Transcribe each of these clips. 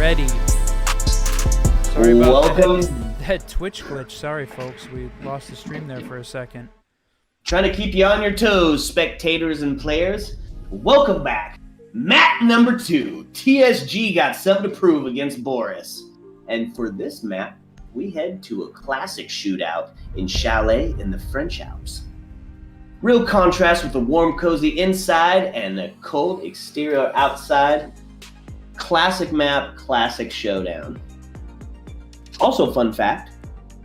ready. Sorry about Welcome. that Twitch glitch. Sorry, folks. We lost the stream there for a second. Trying to keep you on your toes, spectators and players. Welcome back. Map number 2. TSG got something to prove against Boris. And for this map, we head to a classic shootout in Chalet in the French Alps. Real contrast with the warm, cozy inside and the cold exterior outside. Classic map, classic showdown. Also, fun fact,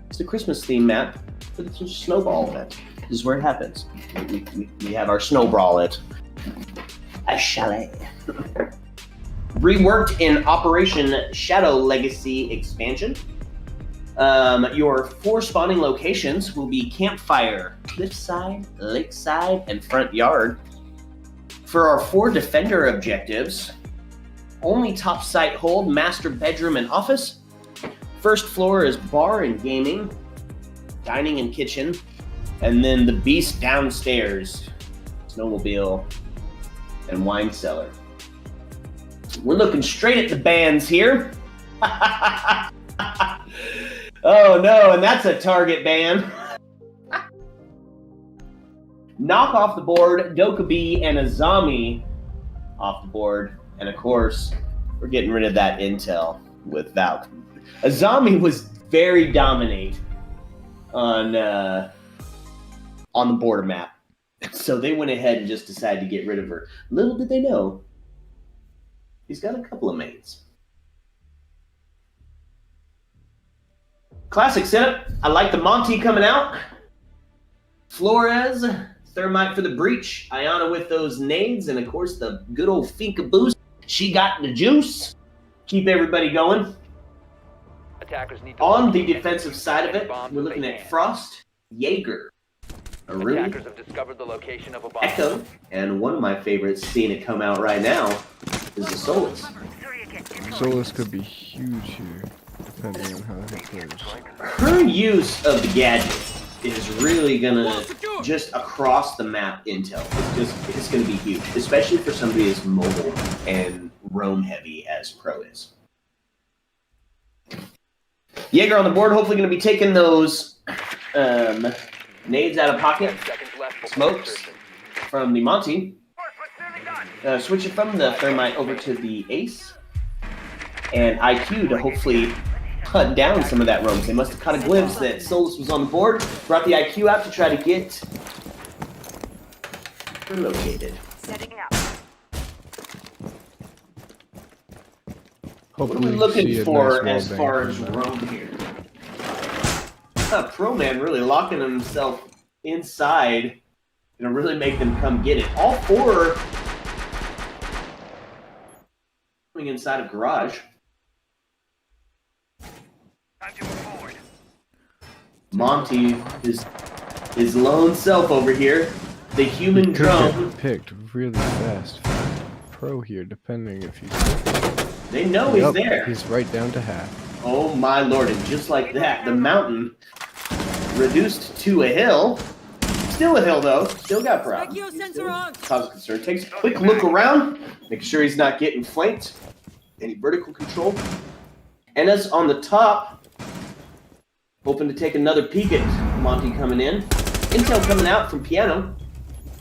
it's the Christmas theme map for the snowball event. This is where it happens. We have our snowball at Chalet. Reworked in Operation Shadow Legacy expansion. Your 4 spawning locations will be campfire, cliffside, lakeside, and front yard. For our 4 defender objectives, only top site hold, master bedroom, and office. First floor is bar and gaming, dining and kitchen, and then the beast downstairs, snowmobile, and wine cellar. We're looking straight at the bands here. Oh no, and that's a target ban. Knock off the board, Dokkaebi and Azami off the board. And of course, we're getting rid of that intel with Valk. Azami was very dominate on the border map. So they went ahead and just decided to get rid of her. Little did they know, he's got a couple of mates. Classic setup. I like the Monty coming out. Flores, Thermite for the breach. Ayana with those nades. And of course the good old Finka boost. She got the juice. Keep everybody going. Attackers need to On the defensive side of it, we're looking at Frost, Jaeger, Aruni, Attackers have discovered the location of a bomb. Echo, and one of my favorites, seeing it come out right now, is the Solus. Solus could be huge here, depending on how it goes. Her use of the gadget is really gonna just across the map intel. It's gonna be huge, especially for somebody as mobile and roam heavy as Pro is. Jaeger on the board, hopefully going to be taking those nades out of pocket, smokes from the Monty. Switching from the Thermite over to the Ace and IQ to hopefully cut down some of that roam. They must have caught a glimpse that Solus was on the board, brought the IQ out to try to get her located. Setting up. What are we looking for as far as roam here? Pro Man really locking himself inside. Gonna really make them come get it. All 4 coming inside of garage. Time to move forward. Monty is his lone self over here. The human drone. Picked really fast. Pro here, depending if he's. They know he's there. He's right down to half. Oh my lord, and just like that, the mountain reduced to a hill. Still a hill though, still got problems. Cause concern. Takes a quick look around, making sure he's not getting flanked. Any vertical control. And as on the top, hoping to take another peek at Monty coming in. Intel coming out from Piano.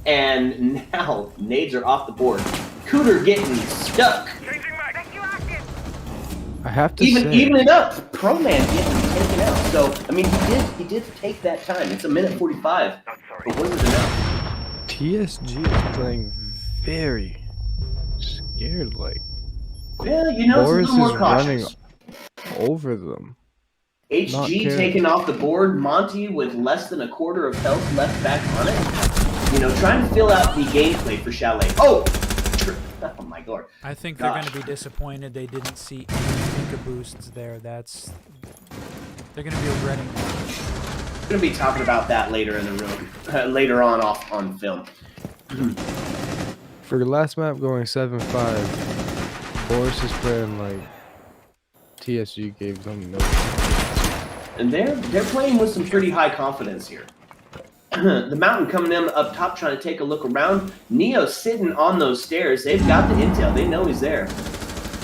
And now nades are off the board. Cooter getting stuck. I have to Even say, it up. Pro Man getting taken out. So I mean, he did take that time. It's 1:45. But was it enough? TSG is playing very scared. Like Yeah, you know, Boris it's a little is more running cautious. over them. HG taking off the board. Monty with less than a quarter of health left back on it. You know, trying to fill out the gameplay for Chalet. Oh! Oh my god. I think they're going to be disappointed they didn't see any Finka boosts there. They're going to be regretting that. We're going to be talking about that later in the room. Later on film. For the last map going 7-5, Boris is playing like TSG gave them no. And they're playing with some pretty high confidence here. The mountain coming in up top trying to take a look around. Neo sitting on those stairs. They've got the intel. They know he's there.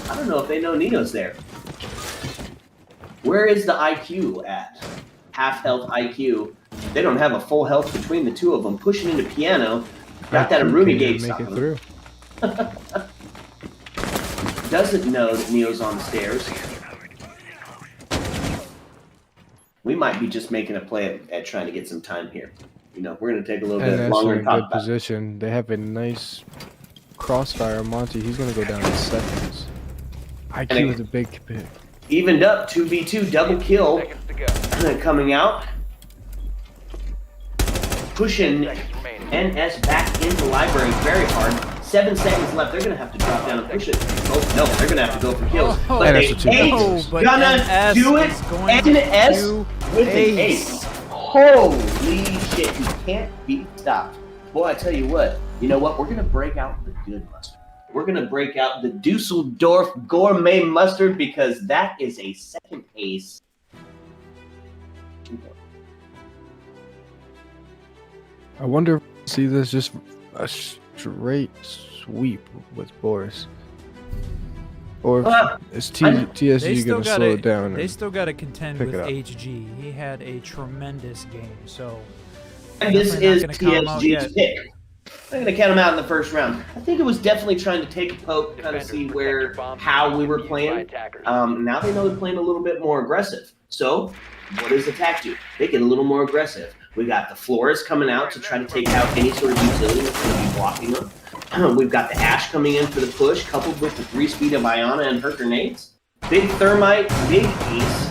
I don't know if they know Neo's there. Where is the IQ at? Half health IQ. They don't have a full health between the two of them. Pushing into piano. Got that IQ Ruby can't gate make stopping it him. through. Doesn't know that Neo's on the stairs. We might be just making a play at trying to get some time here. You know, we're going to take a little And bit that's longer in to a talk good about it. position. They have a nice crossfire. Monty, he's going to go down in seconds. IQ with a big pick. Evened up, 2v2, double kill. Seconds to go. Coming out. Pushing Seconds remaining. NS back into the library very hard. 7 seconds left. They're going to have to drop down and push it. Oh, no, they're going to have to go for kills. Oh, but they that's a two. ain't No, but gonna NS do it. is going NS to with an ace. ace. Holy shit, you can't be stopped. Boy, I tell you what. You know what? We're going to break out the good mustard. We're going to break out the Dusseldorf Gourmet Mustard because that is a second ace. I wonder if we see this just a straight sweep with Boris. Or if is They TSG still going to got slow to it down? They and still got to contend pick with it up? HG. He had a tremendous game, so And this definitely is not gonna count him out TSG's yet. pick. I'm going to count him out in the first round. I think it was definitely trying to take a poke, kind of see how we were playing. Now they know they're playing a little bit more aggressive. So, what does attack do? They get a little more aggressive. We got the Flores coming out to try to take out any sort of utility that's going to be blocking them. We've got the Ash coming in for the push, coupled with the 3-speed of Iana and her grenades. Big Thermite, big Ace.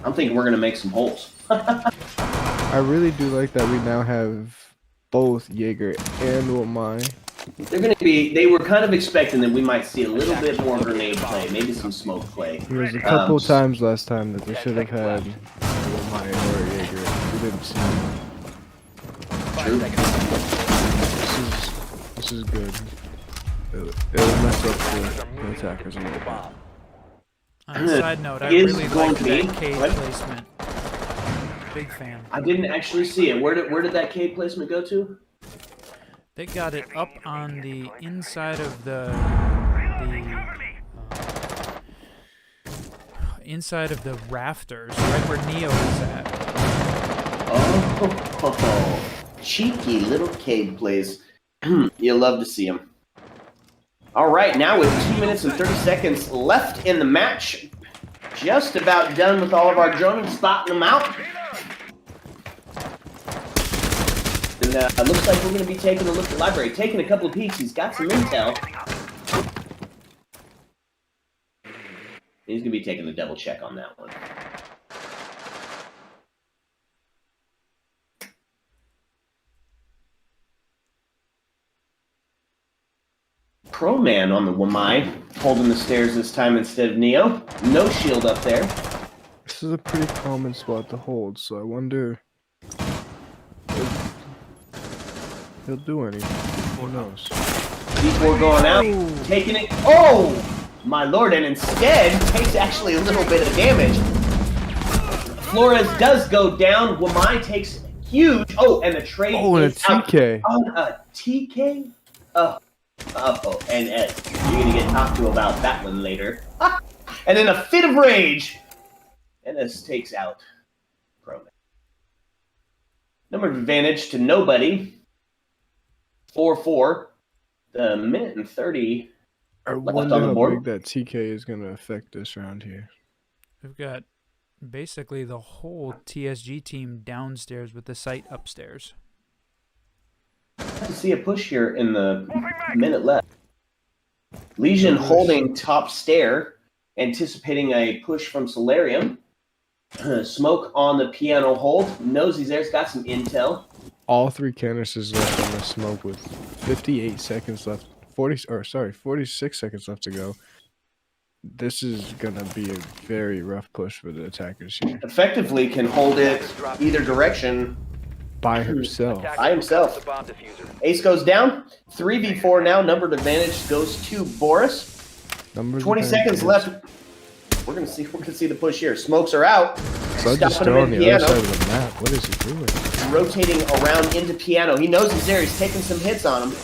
I'm thinking we're going to make some holes. I really do like that we now have both Jaeger and Wamai. They're going to be. They were kind of expecting that we might see a little bit more grenade play, maybe some smoke play. There was a couple times last time that they should have had Wamai or Jaeger. We didn't see it. This is good. It'll mess up the attackers a little bit. on a side note, I Is really going liked to be- that cage what? placement. Big fan. I didn't actually see it. Where did that cave placement go to? They got it up on the inside of inside of the rafters, right where Neo is at. Oh, cheeky little cave plays. You'll love to see them. All right, now with 2 minutes and 30 seconds left in the match, just about done with all of our droning, spotting them out. And it looks like we're going to be taking a look at the library, taking a couple of peeks. He's got some intel. He's going to be taking a double check on that one. Pro Man on the Wamai, holding the stairs this time instead of Neo. No shield up there. This is a pretty common spot to hold, so I wonder if he'll do anything. Who knows? Before going out, taking it. Oh, my lord! And instead takes actually a little bit of damage. Flores does go down. Wamai takes huge. Oh, and the trade Oh, and a is out TK. on a TK. Oh, and Ed, you're gonna get talked to about that one later. And in a fit of rage, NS takes out Pro Man. Number of advantage to nobody. 4-4. The minute and 30 I left wonder on the how board. big that TK is going to affect this round here. We've got basically the whole TSG team downstairs with the site upstairs. To see a push here in the minute left. Legion holding top stair, anticipating a push from Solarium. Smoke on the piano hold. Knows he's there. He's got some intel. All three canisters left on the smoke with 58 seconds left. 46 seconds left to go. This is going to be a very rough push for the attackers here. Effectively can hold it either direction By himself. by himself. The bomb diffuser. Ace goes down. 3v4 now. Numbered advantage goes to Boris. Numbers 20 of seconds advantage. left. We're gonna see the push here. Smokes are out. So just Stopping him still in on the piano. other side of the map. What is he doing? Rotating around into piano. He knows he's there. He's taking some hits on him.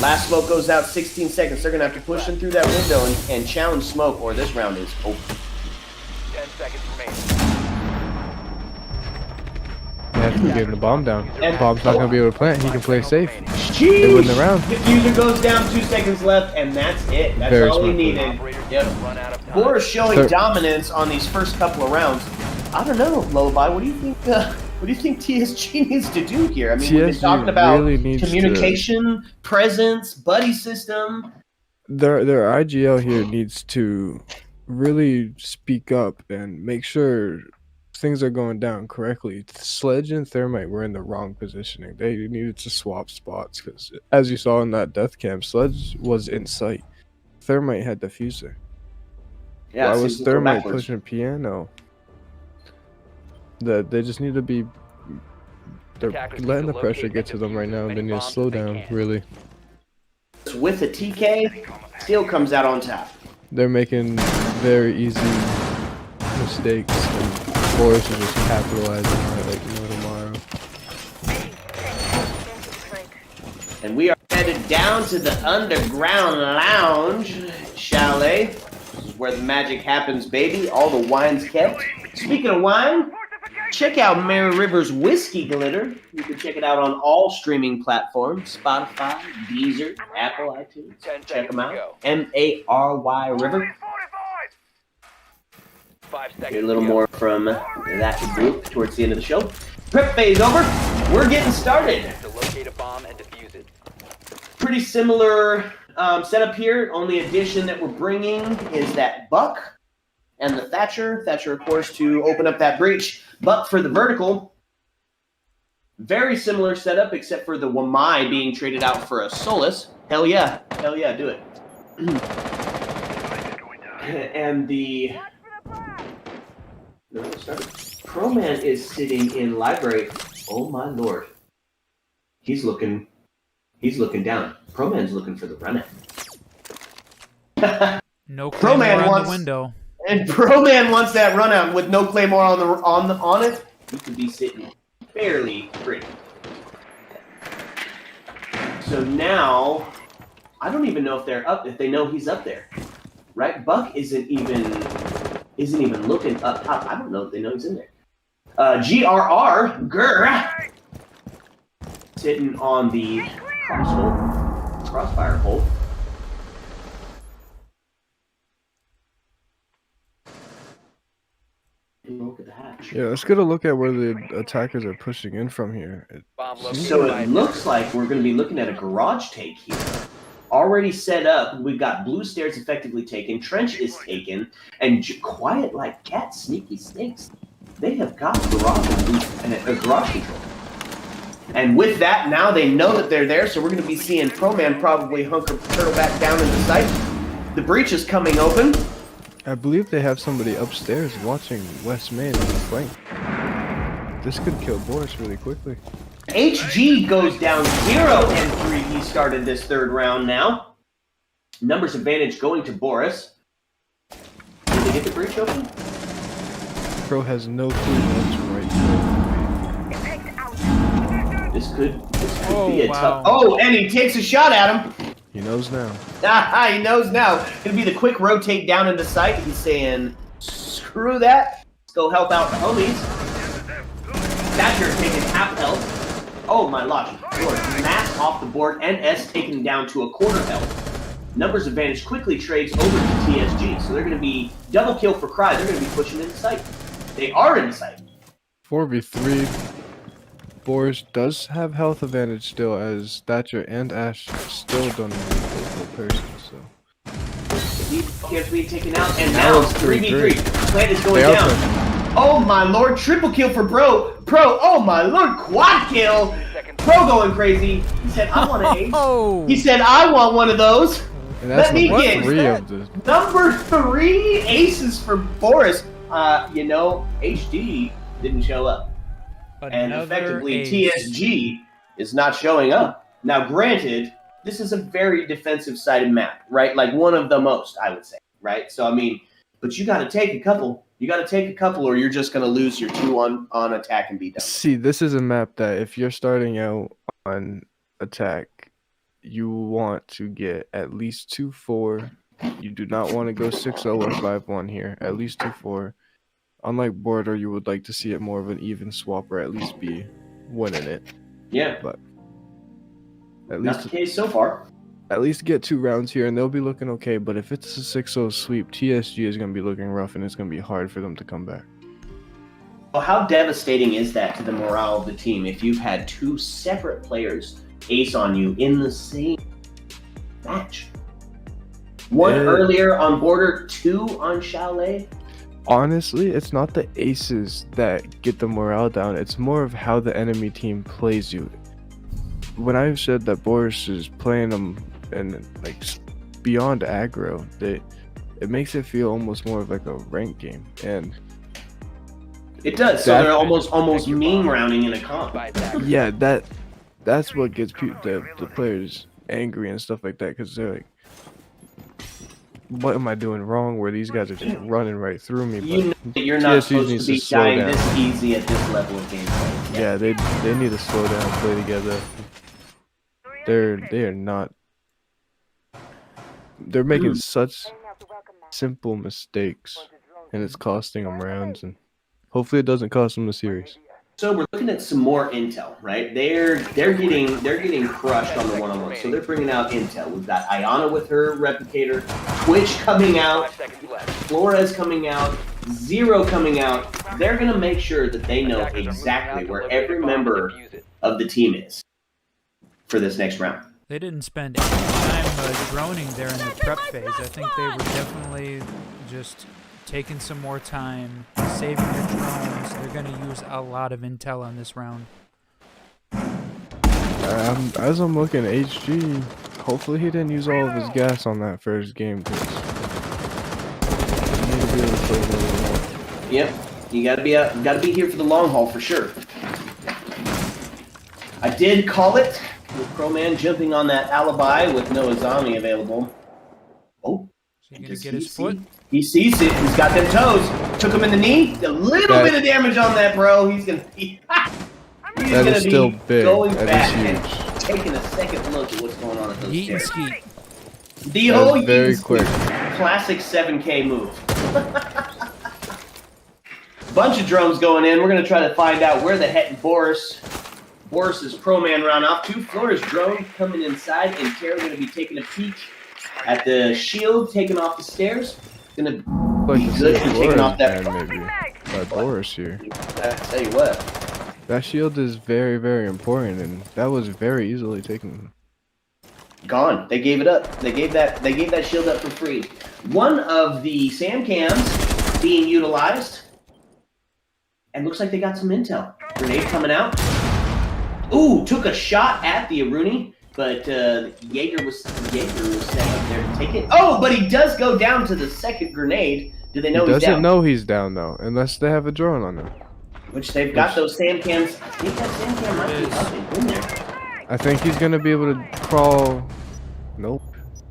Last smoke goes out. 16 seconds. They're gonna have to push him through that window and challenge smoke, or this round is over. seconds remaining. They have to be getting the bomb down. And- Bomb's not gonna be able to plant. He can play safe. Sheesh! win the round. Diffuser goes down, 2 seconds left, and that's it. That's Very all he smart play. needed. Operators Yep. run out of time. Boris showing Sir. dominance on these first couple of rounds. I don't know, Lullaby. What do you think? What do you think TSG needs to do here? I mean, we've been TSG talking about really needs communication, presence, buddy system. Their IGL here needs to really speak up and make sure things are going down correctly. Sledge and Thermite were in the wrong positioning. They needed to swap spots because, as you saw in that death cam, Sledge was in sight. Thermite had diffuser. Yeah, Why it was seems to go Thermite backwards. pushing piano? They just need to be. They're Attackers need letting to the pressure locate get to and them right defuse now. as They many need to bombs slow as they down. can. Really, With a TK, still comes out on top. they're making very easy mistakes, and Boris is just capitalizing on it like no tomorrow. And we are headed down to the underground lounge, Chalet. This is where the magic happens, baby. All the wine's kept. Speaking of wine, check out Mary River's Whiskey Glitter. You can check it out on all streaming platforms: Spotify, Deezer, Apple, iTunes. 10 Check them seconds to out. go. M-A-R-Y River. 5 seconds. Get a little to go. more from that group towards the end of the show. Prep phase over. We're getting started. To locate a bomb and defuse it. Pretty similar setup here. Only addition that we're bringing is that Buck and the Thatcher. Thatcher, of course, to open up that breach. Buck for the vertical. Very similar setup, except for the Wamai being traded out for a Solus. Hell yeah. Hell yeah, do it. And the... No, it started. Pro-Man is sitting in library. Oh my lord. He's looking down. Pro-Man's looking for the run out. No Pro-Man claymore on wants- the window. And Pro-Man wants that run out with no claymore on it. He could be sitting fairly pretty. So now, I don't even know if they're up. If they know he's up there, right? Buck isn't even looking up top. I don't know if they know he's in there. GRR sitting on the crossfire hole. Look at the hatch. Yeah, let's get a look at where the attackers are pushing in from here. Bomb located. So by it looks like we're going to be looking at a garage take here. Already set up. We've got blue stairs effectively taken. Trench is taken. And quiet like cats, sneaky snakes. They have got garage control. And with that, now they know that they're there. So we're going to be seeing Pro-Man probably turtle back down into sight. The breach is coming open. I believe they have somebody upstairs watching West Main on the flank. This could kill Boris really quickly. HG goes down 0-3. He started this third round now. Numbers advantage going to Boris. Did they get the breach open? Pro has no clue what's right. This could Oh, be a wow. tough. Oh, and he takes a shot at him. He knows now. He knows now. Gonna be the quick rotate down into sight. He's saying, screw that. Let's go help out the homies. Thatcher taking half health. Oh my gosh. Lord, Mass off the board and S taken down to a quarter health. Numbers advantage quickly trades over to TSG. So they're going to be double kill for Cry. They're going to be pushing into sight. They are in sight. 4v3. Boris does have health advantage still, as Thatcher and Ash still don't even the person, so. He gets being taken out, and now it's 3v3. Plant is going They are down. pushing. Oh my lord, triple kill for Pro, oh my lord, quad kill. Pro going crazy. He said, I want an ace. Oh! He said, I want one of those. And that's Let me number get 3 that. of the. Number 3 aces for Boris. HD didn't show up. And Another effectively, ace. TSG is not showing up. Now, granted, this is a very defensive-sided map, right? Like one of the most, I would say, right? So, I mean, but you got to take a couple. You got to take a couple, or you're just going to lose your 2 on attack and be done. See, this is a map that if you're starting out on attack, you want to get at least 2-4. You do not want to go 6-0 or 5-1 here. At least 2-4. Unlike Border, you would like to see it more of an even swap or at least be winning it. Yeah, But at not least the case so far. get 2 rounds here and they'll be looking okay. But if it's a 6-0 sweep, TSG is going to be looking rough and it's going to be hard for them to come back. Well, how devastating is that to the morale of the team if you've had 2 separate players ace on you in the same match? One earlier on Border, 2 on Chalet. Honestly, it's not the aces that get the morale down. It's more of how the enemy team plays you. When I've said that Boris is playing them and like beyond aggro, it makes it feel almost more of like a rank game. And It does. So they're almost meme rounding in a comp. By attackers. yeah, that's what gets the players angry and stuff like that, because they're like, what am I doing wrong where these guys are just running right through me? You know But that you're not TSG supposed needs to be to slow dying down. this easy at this level of gameplay. Yeah, they need to slow down, play together. They are not. They're making such simple mistakes, and it's costing them rounds. And hopefully, it doesn't cost them the series. So we're looking at some more intel, right? They're getting crushed on the one-on-one. So they're bringing out intel. We've got Ayana with her replicator, Twitch coming out, 5 seconds left. Flores coming out, Zero coming out. They're gonna make sure that they know Attackers are moving out exactly to where locate every the bomb and member defuse it. of the team is for this next round. They didn't spend any time droning there in the prep phase. I think they were definitely just taking some more time, saving their drones. They're going to use a lot of intel on this round. As I'm looking, HG, hopefully he didn't use all of his gas on that first game. 'Cause he needed to be able to play a little more. Yep, you gotta be here for the long haul for sure. I did call it with Crowman jumping on that alibi with no Azami available. Oh, Is he going does to get he his see? foot? He sees it. He's got them toes. Took him in the knee. A little That- bit of damage on that, bro. He's gonna be. He's That gonna is be still big. going That back is and huge. taking a second look at what's going on at those Yeet and stairs. skeet. The That whole is very yeet and quick. skeet. Classic 7K move. Bunch of drones going in. We're gonna try to find out where the heck Boris's pro man ran off to. Flores drone coming inside, and Tara gonna be taking a peek at the shield, taking off the stairs. Gonna Like be to see good a for taking Flores off that. ban maybe by Boris here. I tell you what. That shield is very, very important, and that was very easily taken. Gone. They gave it up. They gave that shield up for free. One of the SAM cams being utilized, and looks like they got some intel. Grenade coming out. Ooh, took a shot at the Aruni, but Jaeger was set up there to take it. Oh, but he does go down to the second grenade. Do they know He he's doesn't down? know he's down though, unless they have a drone on him. Which they've got those SAM cams. I think that SAM cam might be up and in there. I think he's gonna be able to crawl. Nope.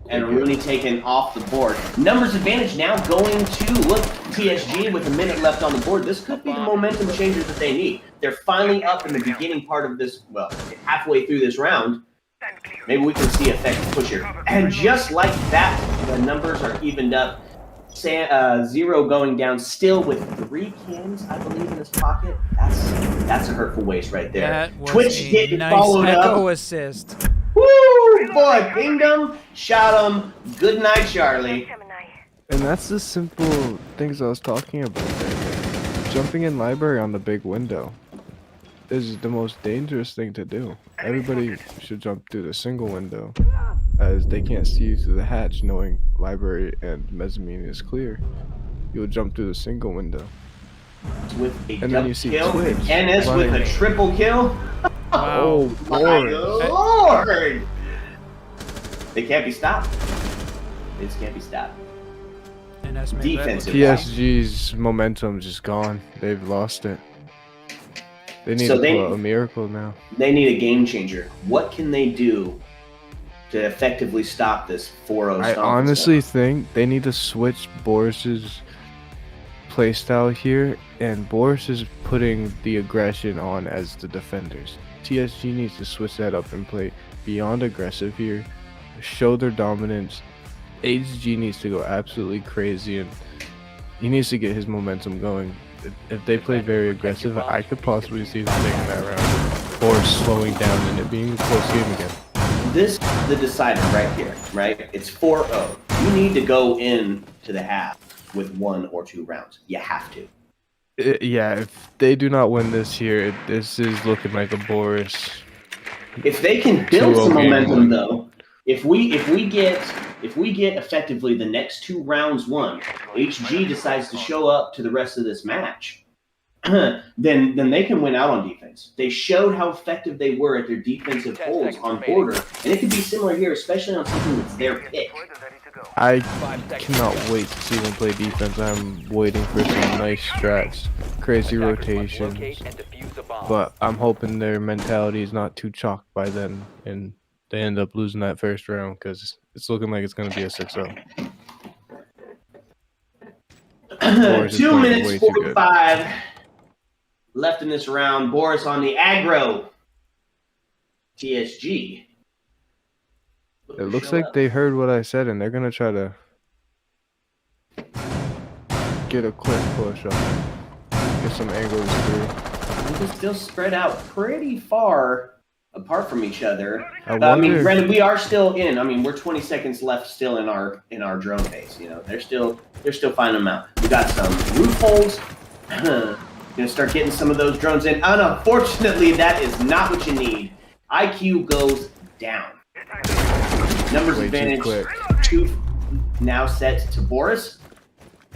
And Rooney taken off the board. Numbers advantage now going to look TSG with a minute left on the board. This could be the momentum changer that they need. They're finally up in the beginning part of this, well, halfway through this round. Maybe we can see effective push here. And just like that, the numbers are evened up. Zero going down still with 3 cams, I believe, in his pocket. That's a hurtful waste right there. That was Twitch a getting nice followed echo up. assist. Woo! Boy, pinged him, shot him. Good night, Charlie. And that's the simple things I was talking about there. Jumping in library on the big window is the most dangerous thing to do. Everybody should jump through the single window, as they can't see you through the hatch knowing library and mezzanine is clear. You'll jump through the single window. With a And then double you see kill. Twitch NS with a running. triple kill. Wow. My Boris. lord! They can't be stopped. They just can't be stopped. And that's made that Defensive. look- TSG's momentum's just gone. They've lost it. They need So to they- pull a miracle now. They need a game changer. What can they do to effectively stop this 4-0 I stomp? honestly think they need to switch Boris's playstyle here, and Boris is putting the aggression on as the defenders. TSG needs to switch that up and play beyond aggressive here, show their dominance. HG needs to go absolutely crazy, and he needs to get his momentum going if they play very aggressive, I could possibly see them taking that round or slowing down and it being a close game again. This the decider right here, right? It's 4-0. You need to go in to the half with 1 or 2 rounds. You have to. Yeah, if they do not win this here, this is looking like a Boris. If they can build 2-0 some game momentum, one. though, if we get effectively the next 2 rounds won, HG decides to show up to the rest of this match, then they can win out on defense. They showed how effective they were at their defensive 10 holds seconds on remaining. border, and it could be similar here, especially on something that's their pick. I 5 seconds. cannot wait to see them play defense. I'm waiting for some nice strats, crazy Attackers must rotations, locate and defuse a bomb. but I'm hoping their mentality is not too chalked by then and they end up losing that first round because it's looking like it's going to be a 6-0. Boris is 2 playing minutes way too good. 45 left in this round. Boris on the aggro. TSG. It looks like they heard what I said and they're going to try to get a quick push up, get some angles through. You can still spread out pretty far apart from each other. I But, I mean, wonder- granted, we are still in. I mean, we're 20 seconds left still in our drone phase. You know, they're still finding them out. We got some roof holes. Gonna start getting some of those drones in. And unfortunately, that is not what you need. IQ goes down. Numbers Way too advantage quick. 2 now set to Boris.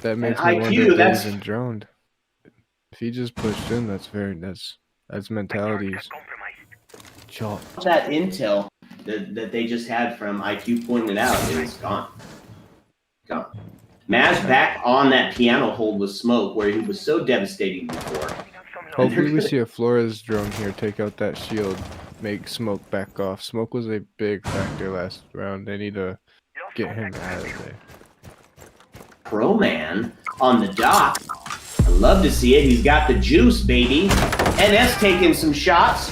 That makes And me IQ, wonder if that's- they've been droned. If he just pushed in, that's mentalities. Chalk. That intel that they just had from IQ pointing it out is gone. Gone. Maz back on that piano hold with smoke where he was so devastating before. Hopefully we see a Flores drone here take out that shield, make Smoke back off. Smoke was a big factor last round. They need to get him out of there. Pro Man on the dock. I love to see it. He's got the juice, baby. NS taking some shots.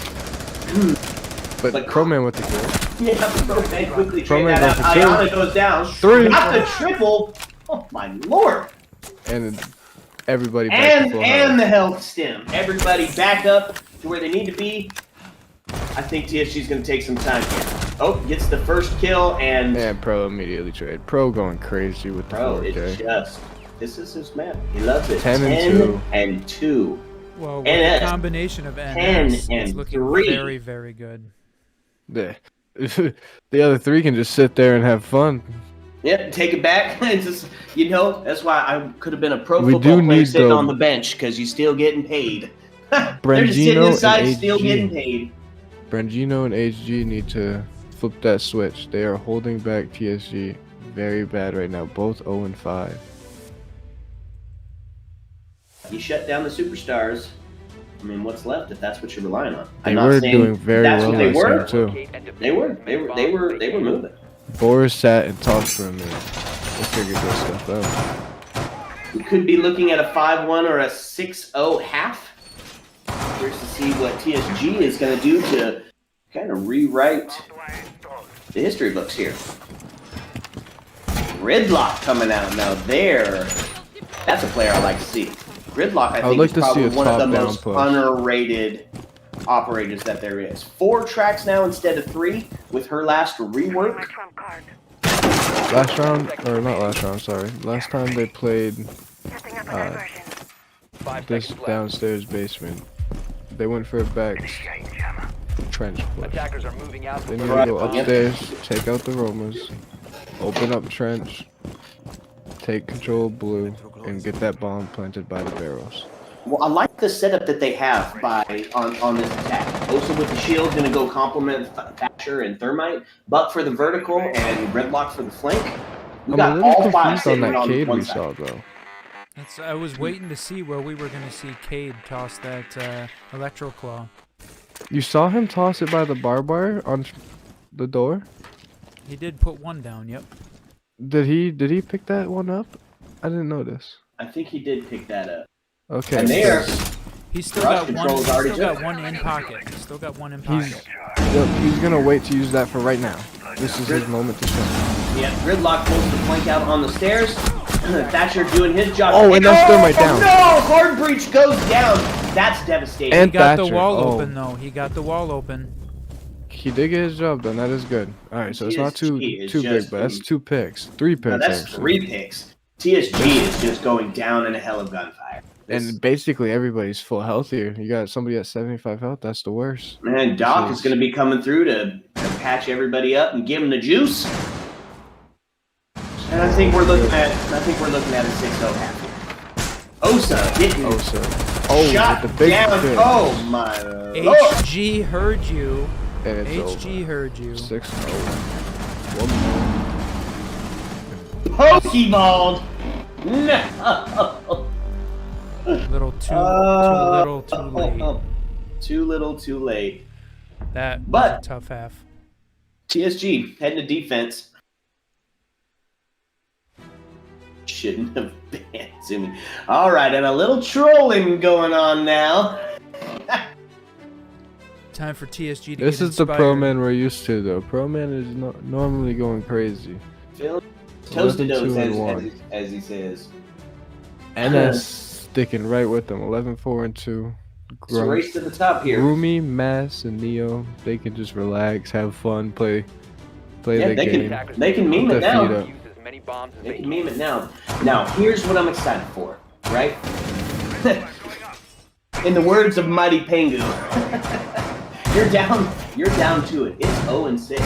But Crowman with the kill. Yeah, Pro Man quickly Pro trade Man that goes out. for two. Ayana goes down. 3. Got the triple. Oh my lord. And everybody back to full And health. the health stem. Everybody back up to where they need to be. I think TSG's going to take some time here. Oh, gets the first kill, and And Pro immediately trade. Pro going crazy with the bro, 4K. it's just, this is his map. He loves it. 10 and 2. and 2. Well, with NS, the combination of 10 NS, it's and looking 3. very, very good. The other 3 can just sit there and have fun. Yep, take it back. It's just, you know, that's why I could have been a pro We football do player need sitting the- on the bench, because you're still getting paid. They're just sitting Brangino inside, and still HG. getting paid. Brangino and HG need to flip that switch. They are holding back TSG very bad right now. Both 0 and 5. You shut down the superstars. I mean, what's left if that's what you're relying on? They I'm not were saying doing very that's well what they last were. game too. Locate and defuse They were bomb moving. Boris sat and talked for a minute. They figured this stuff out. We could be looking at a 5-1 or a 6-0 half. Curious to see what TSG is going to do to kind of rewrite the history books here. Gridlock coming out now. That's a player I like to see. Gridlock, I think, like is to see probably a one of the top-down most push. underrated operators that there is. 4 tracks now instead of 3 with her last rework. Trump card. Last round, or not last round, sorry. Last time they played Setting up a diversion. 5 this seconds left. downstairs basement, they went for a back trench push. Attackers are moving out. They need Right. to go upstairs, take out the Romas, open up trench, take control of blue, and get that bomb planted by the barrels. Well, I like the setup that they have on this attack. Also with the shield, going to go complement Thatcher and Thermite, Buck for the vertical and Gridlock for the flank. We I'm a got little all 5 confused on sitting that on Cade one we side. saw though. I was waiting to see where we were going to see Cade toss that Electro Claw. You saw him toss it by the barbed wire on the door? He did put one down, yep. Did he pick that one up? I didn't notice. I think he did pick that up. Okay. And there, He's still Rush got one. control's He's already still got took. one in pocket. He's still got one in He's pocket. he's gonna wait to use that for right now. This is his moment to shine. yeah, Gridlock pulls the flank out on the stairs. Thatcher doing his job. Oh, and that's thermite down. No, hard breach goes down. That's devastating. And He got the Thatcher. wall Oh. open though. He got the wall open. He did get his job done. That is good. All right, so it's not too TSG is big, just- but that's 2 picks, 3 picks. No, that's actually. 3 picks. TSG is just going down in a hell of gunfire. And basically everybody's full health here. You got somebody at 75 health. That's the worst. Man, Doc is going to be coming through to patch everybody up and give them the juice. And I think we're looking at a 6-0 half here. Osa getting with shot the big down. pick. Oh my lord! HG heard you. And it's HG heard you. 6-0. Pokeballed. No. Little too little, too late. Too little, too late. That was But- a tough half. TSG heading to defense. Shouldn't have been zooming. All right, and a little trolling going on now. Time for TSG to This get is the inspired. pro man we're used to, though. Pro man is normally going crazy. Phil toasted 11-2-1. as he says. NS sticking right with them. 11-4-2. It's a race to the top here. Roomy, Mass, and Neo, they can just relax, have fun, play Yeah, their they game. they can meme it Their feet now. up. Use as many bombs as They they can can. meme it now. Now, here's what I'm excited for, right? In the words of Mighty Pengu, you're down to it. It's 0-6,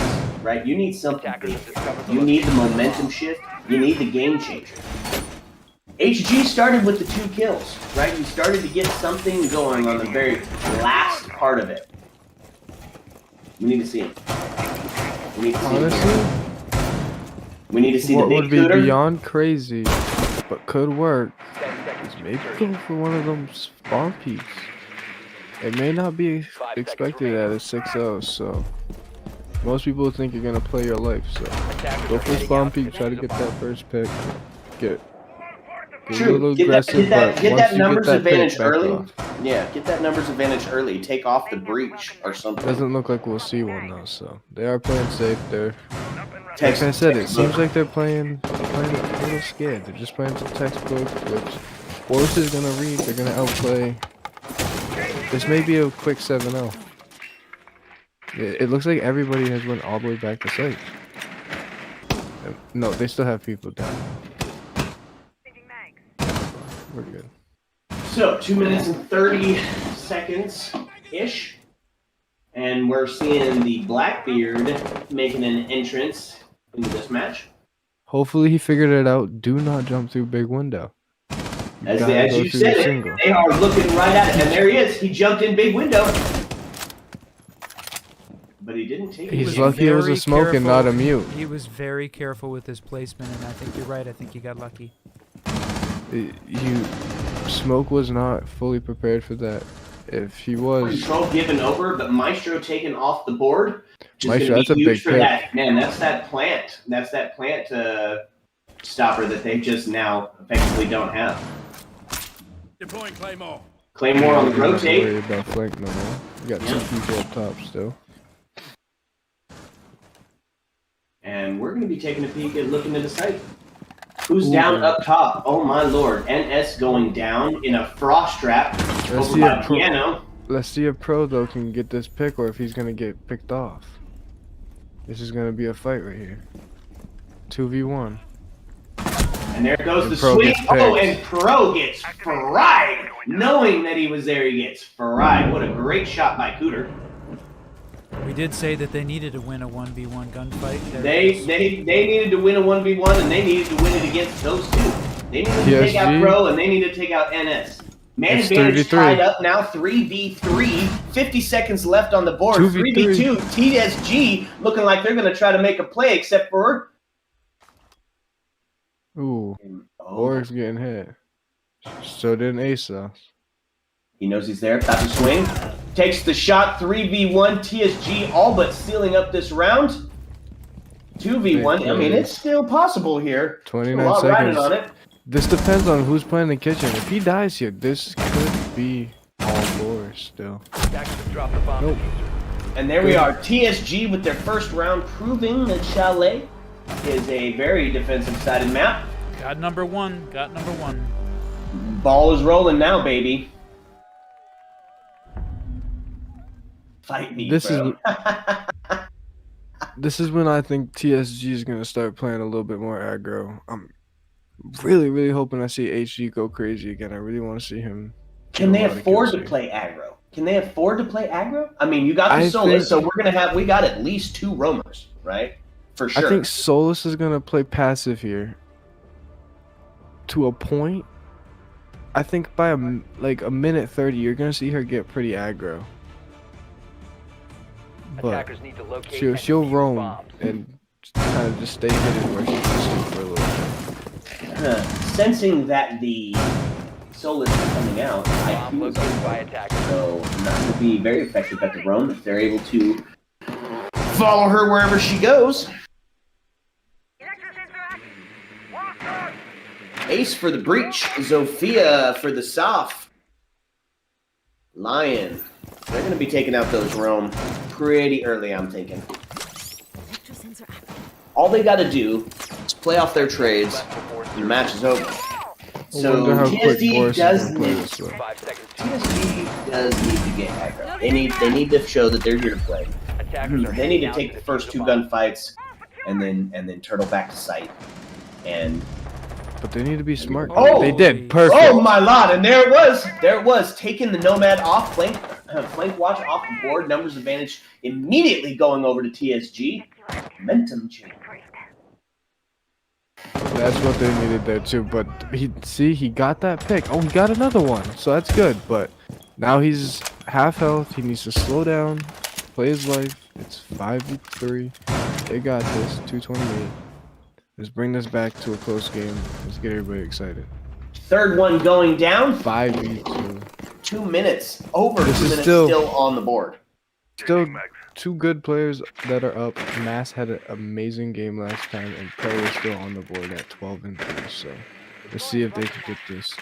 right? You need something Attackers big. have discovered the You need the location. momentum shift. You need the game changer. HG started with the 2 kills, right? You started to get something going on the very last part of it. We need to see him. We need to see him. Honestly, We need to see what the would big be cooter. beyond crazy, but could work, 10 seconds is to maybe insertion. go for one of them spawn peaks. It may not be 5 expected seconds at a 6-0, so most people think you're gonna play your life. So Attackers go are for heading spawn out peak, try to defuse a get bomb. that first pick, get a True. little Get aggressive, that but once you numbers get that advantage pick, back early. off. Yeah, get that numbers advantage early. Take off the breach or something. Doesn't look like we'll see one though, so they are playing safe there. Like Text- I said, it textbook. seems like they're playing a little scared. They're just playing some textbook, which Boris is gonna read. They're gonna outplay. This may be a quick 7-0. It looks like everybody has went all the way back to site. No, they still have people down. We're good. So 2 minutes and 30 seconds ish, and we're seeing the Blackbeard making an entrance into this match. Hopefully he figured it out. Do not jump through big window. As gotta go you through said the it, single. they are looking right at it, and there he is. He jumped in big window, but he didn't take it. He's was lucky it was a very smoke and not a careful. mute. He was very careful with his placement, and I think you're right. I think he got lucky. Smoke was not fully prepared for that. If he was, Control given over, but Maestro taken off the board. Which is Maestro, gonna that's a be huge big for pick. that. Man, that's that plant. That's that plant stopper that they just now effectively don't have. Deploying Claymore. Claymore on the I'm not rotate. worried about flank no more. We got 2 people up top still. And we're going to be taking a peek at looking at the site. Who's Ooh. down up top? Oh my lord. NS going down in a frost trap Let's over see by a pro. piano. Let's see if Pro though can get this pick, or if he's gonna get picked off. This is gonna be a fight right here. 2v1. And there goes And the Pro swing. gets Oh, picked. and Pro gets fried. Knowing that he was there, he gets fried. What a great shot by Cooter. We did say that they needed to win a 1v1 gunfight. There They it is. needed to win a 1v1, and they needed to win it against those two. They needed to take out TSG. Pro, and they needed to take out NS. Man It's advantage 33. tied up now, 3v3. 50 seconds left on the board. 2v3. 3v2. TSG looking like they're going to try to make a play, except for... Ooh, Oh, Boris getting hit. So did ASOS. he knows he's there. About to swing. Takes the shot. 3v1. TSG all but sealing up this round. 2v1. I mean, it's still possible here. 29 a lot riding seconds. on it. This depends on who's playing the kitchen. If he dies here, this could be all Boris still. Attackers have dropped the bomb. Nope. And there we are, TSG with their first round, proving that Chalet is a very defensive-sided map. Got number one. Got number one. Ball is rolling now, baby. Fight me, This bro. This is when I think TSG is gonna start playing a little bit more aggro. I'm really, really hoping I see HG go crazy again. I really want to see him. Can they get a lot of afford to kills play aggro? Can they afford to play aggro? I mean, you got the I Solus, so think- we got at least 2 roamers, right? For sure. I think Solus is gonna play passive here. To a point. I think by a minute 30, you're gonna see her get pretty aggro. But Attackers need to locate and she'll defuse roam bombs. and kind of just stay hidden where she's just for a little bit. Sensing that the Solus is coming out, Bomb IQ is located by on, attackers. so not going to be very effective at the roam if they're able to follow her wherever she goes. Ace for the breach, Zofia for the soft. Lion. They're going to be taking out those roam pretty early, I'm thinking. All they got to do is play off their trades, and the match is over. So wonder how quick TSG Boris is does gonna play need this, though. 5 seconds. TSG does need to get aggro. They need to show that they're here to play. Attackers are They need to heading out take the defuse first 2 bomb. gunfights and then turtle back to sight. And But they need to be smart. Oh! They did perfect. oh my lord! And there it was, taking the Nomad off, flank watch off the board, numbers advantage immediately going over to TSG. Momentum change. That's what they needed there too. But he got that pick. Oh, he got another one. So that's good. But now he's half health. He needs to slow down, play his life. It's 5v3. They got this. 228. Let's bring this back to a close game. Let's get everybody excited. Third one going down. 5v2. 2 minutes. Over This 2 is minutes still- still on the board. Still two good players that are up. Mass had an amazing game last time, and Pro is still on the board at 12-3. So let's see if they can get this.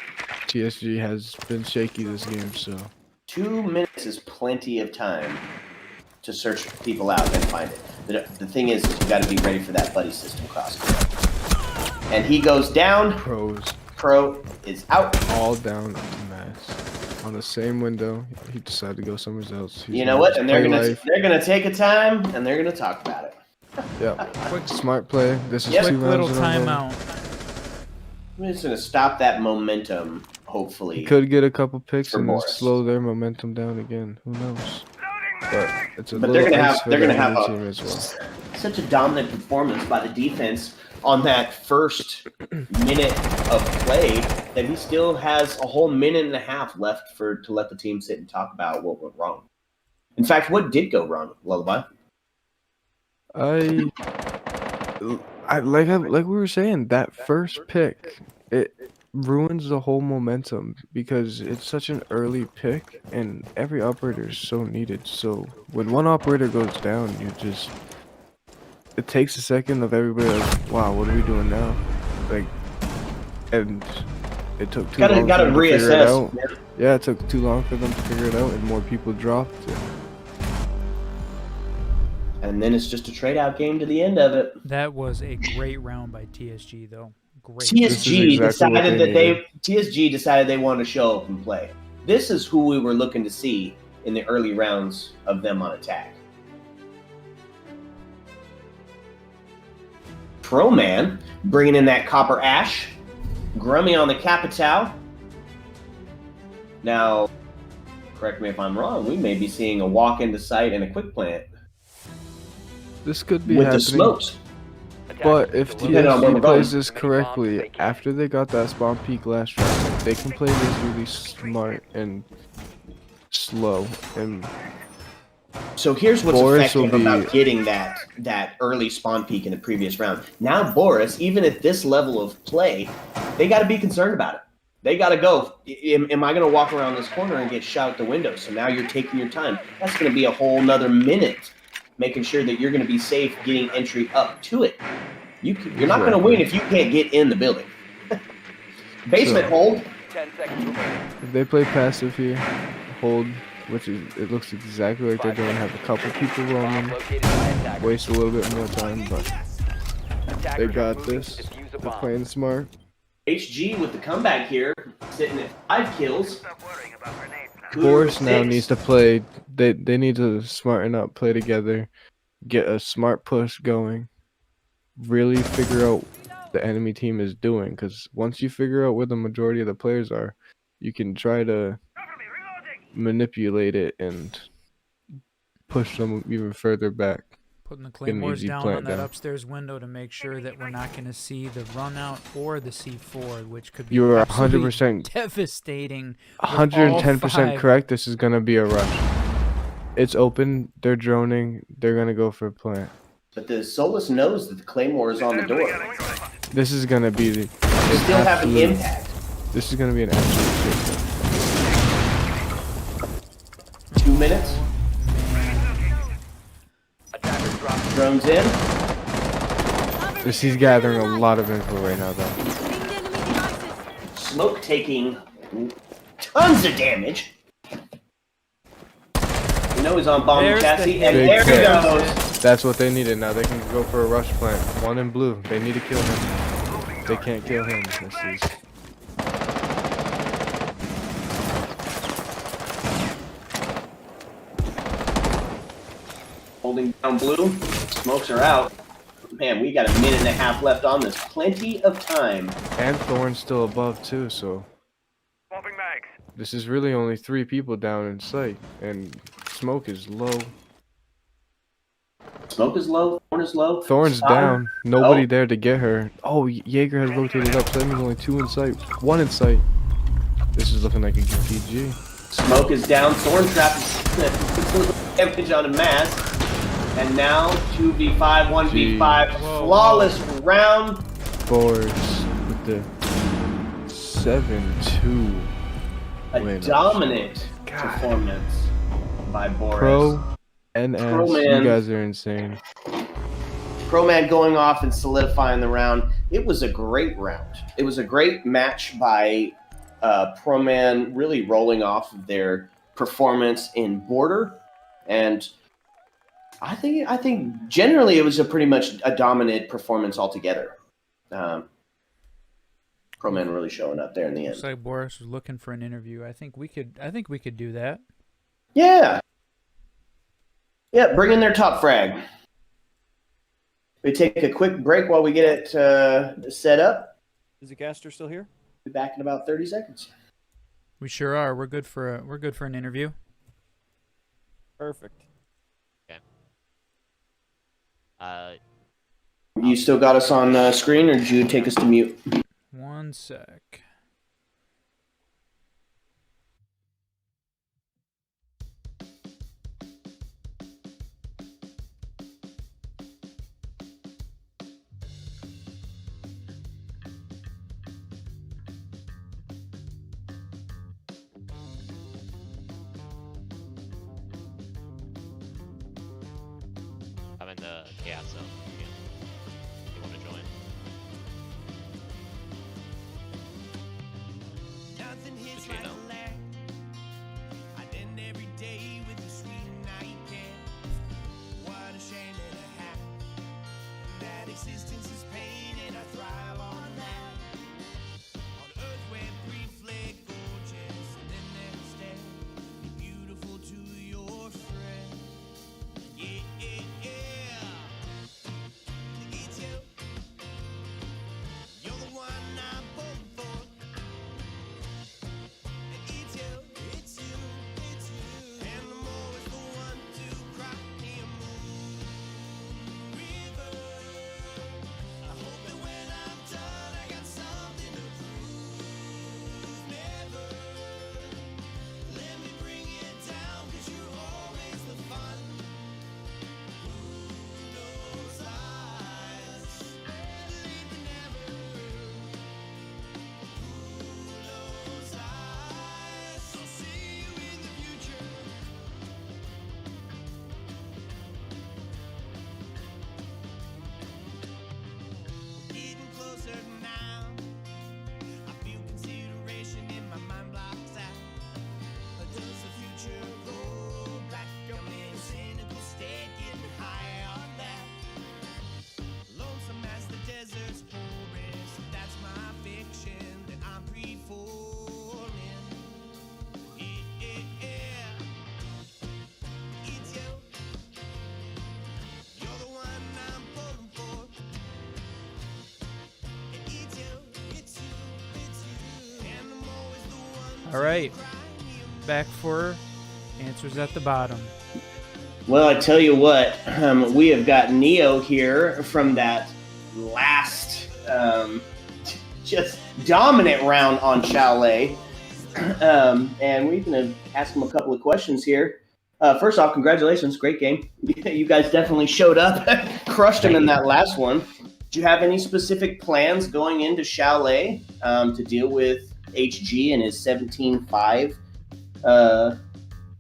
TSG has been shaky this game, so 2 minutes is plenty of time to search people out and find it. The thing is you got to be ready for that buddy system cross. And he goes down. Pros Pro is out. all down to Mass on the same window. He decided to go somewhere else. He's You know gonna what? just And play life. they're gonna take a time and they're gonna talk about it. Yeah, smart play. This is Yep. 2 Quick little rounds in a row. timeout. I'm just gonna stop that momentum. Hopefully, He could get a couple picks For and then Boris. slow their momentum down again. Who knows? But it's a but little they're ice for gonna the have other team as well. such a dominant performance by the defense on that first minute of play that he still has a whole minute and a half left to let the team sit and talk about what went wrong. In fact, what did go wrong, Lullaby? I like we were saying, that first pick, it ruins the whole momentum because it's such an early pick and every operator is so needed. So when one operator goes down, it takes a second of everybody like, wow, what are we doing now? Like, and it took too long Gotta for them to figure it out. reassess. Yeah, it took too long for them to figure it out and more people dropped. And then it's just a trade out game to the end of it. That was a great round by TSG, though. Great. TSG exactly what they TSG decided they wanted to show up and play. This is who we were looking to see in the early rounds of them on attack. Pro Man bringing in that Copper Ash, Grummy on the Capital. Now, correct me if I'm wrong, we may be seeing a walk into sight and a quick plant This could be with happening. the smokes. But if Depending on where we're TSG going. plays this correctly, after they got that spawn peak last round, they can play this really smart and slow. And So here's what's Boris will effective be- about getting that early spawn peak in the previous round. Now Boris, even at this level of play, they got to be concerned about it. They got to go. Am I going to walk around this corner and get shot at the window? So now you're taking your time. That's going to be a whole nother minute, making sure that you're going to be safe getting entry up to it. You're not going to win if you can't get in the building. Basement So- hold. 10 seconds remaining. if they play passive here, hold, which is, it looks exactly like they're going to have a couple people Bomb roaming, located by attackers. waste a little bit more time, but Attackers they are got moving this. to defuse a They're bomb. playing smart. HG with the comeback here, sitting at 5 kills. Boris now Six. needs to play. They need to smarten up, play together, get a smart push going, really figure out what the enemy team is doing. Because once you figure out where the majority of the players are, you can try to manipulate it and push them even further back. Putting the an claymores easy down plant on that down. upstairs window to make sure that we're not going to see the run out or the C4, which could be You are absolutely 100%, devastating. with all 110% five. correct. This is gonna be a rush. It's open. They're droning. They're gonna go for plant. But the Solus knows that the Claymore is on the door. This is gonna be They still have an impact. This is gonna be an absolute shit. 2 minutes. Attackers drop. Drones in. He's gathering a lot of info right now, though. Smoke taking tons of damage. You know he's on bomb There's the chassis, hit. and Big there he hit. goes. That's what they needed. Now they can go for a rush plant. One in blue. They need to kill him. They can't kill him. This is. Holding down blue. Smokes are out. Man, we got a minute and a half left on this. Plenty of time. And Thorn's still above too, so this is really only 3 people down in sight, and smoke is low. Smoke is low. Thorn is low. Thorn's Stop. down. Nobody Oh. there to get her. Oh, Jaeger has rotated up, so that means only 2 in sight. 1 in sight. This is looking like a good PG. Smoke is down. Thorn trap is damage on a mask. And now 2v5, 1v5. Whoa, Flawless round. Boris with the 7-2 A win. dominant God. performance by Boris. Pro NS. Pro You man. guys are insane. Pro Man going off and solidifying the round. It was a great round. It was a great match by Pro Man, really rolling off of their performance in Border, and I think generally it was a pretty much a dominant performance altogether. Pro Man really showing up there in the end. Looks like Boris was looking for an interview. I think we could do that. Yeah. Yeah, bring in their top frag. We take a quick break while we get it set up. Is the caster still here? Be back in about 30 seconds. We sure are. We're good for an interview. Perfect. You still got us on screen, or did you take us to mute? One sec. I'm in the chaos zone. You want to join? Nothing hits Just like GNL. a lag. I end every day with a sweet nightcap. What a shame that I have. That existence is pain and I thrive on that. On earth where briefly gorgeous and then next day be beautiful to your friend. Yeah, yeah, yeah. It's you. You're the one I vote for. All right, back for answers at the bottom. Well, I tell you what, we have got Neo here from that last just dominant round on Chalet. And we're going to ask him a couple of questions here. First off, congratulations. Great game. You guys definitely showed up, crushed him in that last one. Do you have any specific plans going into Chalet to deal with HG and his 17.5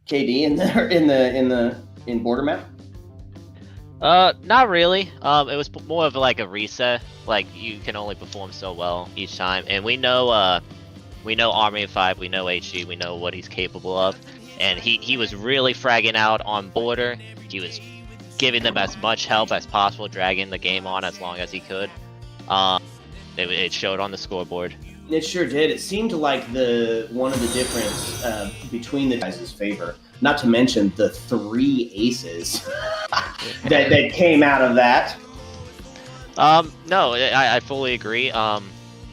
KD in Border Map? Not really. It was more of like a reset. Like, you can only perform so well each time, and we know Army of 5, we know HG, we know what he's capable of, and he was really fragging out on Border. He was giving them as much help as possible, dragging the game on as long as he could. It showed on the scoreboard. It sure did. It seemed like one of the difference between the guys' favor. Not to mention the 3 aces that came out of that. No, I fully agree.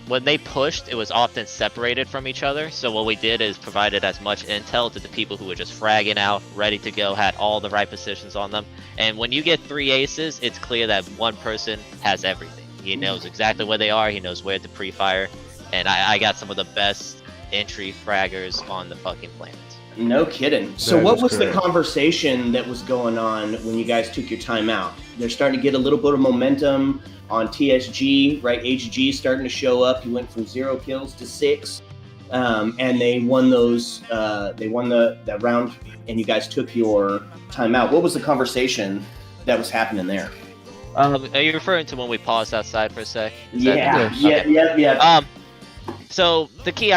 When they pushed, it was often separated from each other. So what we did is provided as much intel to the people who were just fragging out, ready to go, had all the right positions on them. And when you get 3 aces, it's clear that one person has everything. He knows exactly where they are. He knows where to pre-fire. And I got some of the best entry fraggers on the fucking planet. No kidding. So That what is was correct. the conversation that was going on when you guys took your time out? They're starting to get a little bit of momentum on TSG, right? HG starting to show up. He went from 0 kills to 6. And they won those. They won that round, and you guys took your time out. What was the conversation that was happening there? Are you referring to when we paused outside for a sec? Is that- Yeah. So the key,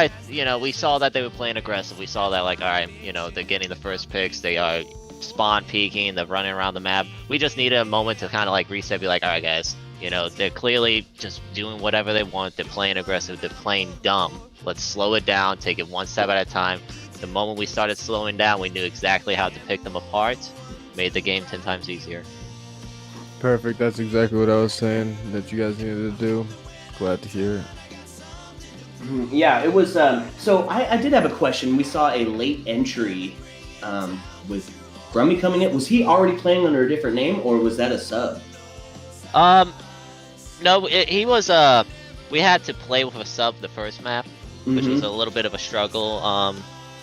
we saw that they were playing aggressive. We saw that, like, all right, they're getting the first picks. They are spawn peeking. They're running around the map. We just needed a moment to kind of like reset. Be like, all right, guys, they're clearly just doing whatever they want. They're playing aggressive. They're playing dumb. Let's slow it down. Take it one step at a time. The moment we started slowing down, we knew exactly how to pick them apart. Made the game 10 times easier. Perfect. That's exactly what I was saying that you guys needed to do. Glad to hear it. Yeah, it was. So I did have a question. We saw a late entry with Grummy coming in. Was he already playing under a different name, or was that a sub? No, he was. We had to play with a sub the first map, which was a little bit of a struggle.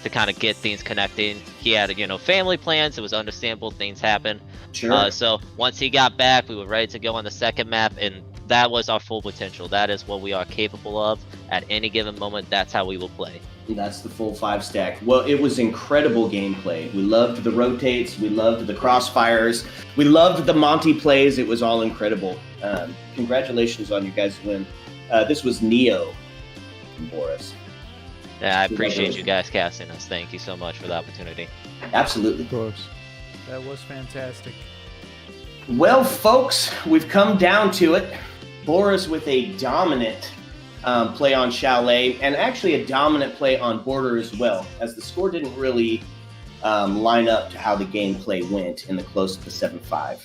To kind of get things connecting. He had, family plans. It was understandable. Things happen. Sure. So once he got back, we were ready to go on the second map, and that was our full potential. That is what we are capable of at any given moment. That's how we will play. That's the full 5 stack. Well, it was incredible gameplay. We loved the rotates. We loved the crossfires. We loved the Monty plays. It was all incredible. Congratulations on your guys' win. This was Neo from Boris. Yeah, I appreciate you guys casting us. Thank you so much for the opportunity. Absolutely. Of course. That was fantastic. Well, folks, we've come down to it. Boris with a dominant play on Chalet, and actually a dominant play on Border as well, as the score didn't really line up to how the gameplay went in the close of the 7-5.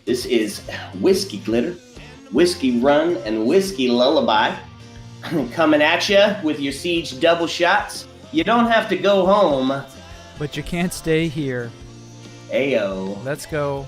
This is Whiskey Glitter, Whiskey Run, and Whiskey Lullaby coming at you with your Siege double shots. You don't have to go home. But you can't stay here. Ayo. Let's go.